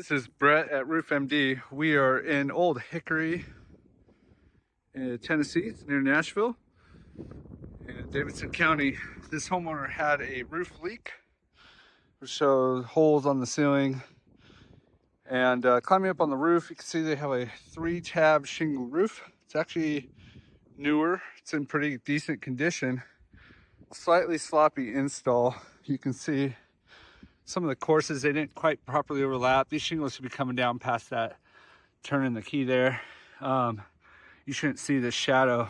This is Brett at Roof MD. We are in Old Hickory, Tennessee, near Nashville, in Davidson County. This homeowner had a roof leak, which shows holes on the ceiling. And climbing up on the roof, you can see they have a 3-tab shingle roof. It's actually newer. It's in pretty decent condition. Slightly sloppy install. You can see some of the courses, they didn't quite properly overlap. These shingles should be coming down past that turn in the key there. You shouldn't see the shadow.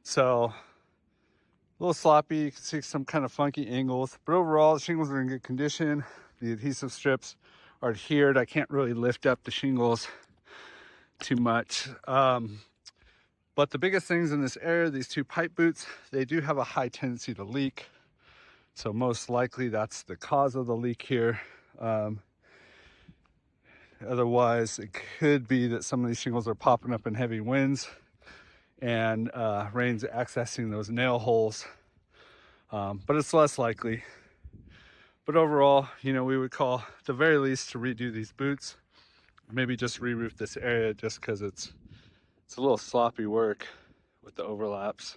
So a little sloppy. You can see some kind of funky angles, but overall the shingles are in good condition. The adhesive strips are adhered. I can't really lift up the shingles too much. But the biggest things in this area, these 2 pipe boots, they do have a high tendency to leak. So most likely that's the cause of the leak here. Otherwise, it could be that some of these shingles are popping up in heavy winds and rain's accessing those nail holes. But it's less likely. But overall, you know, we would call at the very least to redo these boots. Maybe just re-roof this area just because it's a little sloppy work with the overlaps.